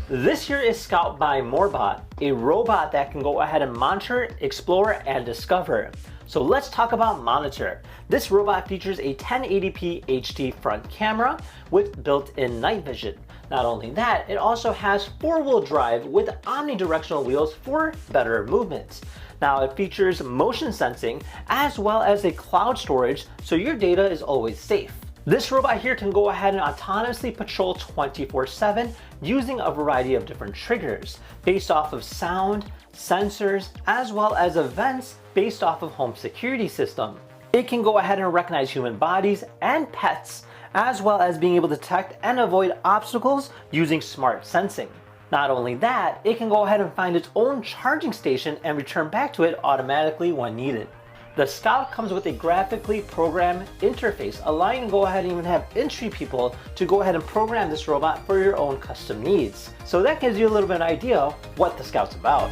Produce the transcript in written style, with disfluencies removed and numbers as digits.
This here is Scout by Moorebot, a robot that can go ahead and monitor, explore, and discover. So let's talk about monitor. This robot features a 1080p HD front camera with built-in night vision. Not only that, it also has four-wheel drive with omnidirectional wheels for better movement. Now it features motion sensing as well as a cloud storage, so your data is always safe. This robot here can go ahead and autonomously patrol 24/7 using a variety of different triggers based off of sound, sensors, as well as events based off of home security system. It can go ahead and recognize human bodies and pets, as well as being able to detect and avoid obstacles using smart sensing. Not only that, it can go ahead and find its own charging station and return back to it automatically when needed. The Scout comes with a graphically programmed interface, allowing you to go ahead and even have entry people to go ahead and program this robot for your own custom needs. So that gives you a little bit of an idea of what the Scout's about.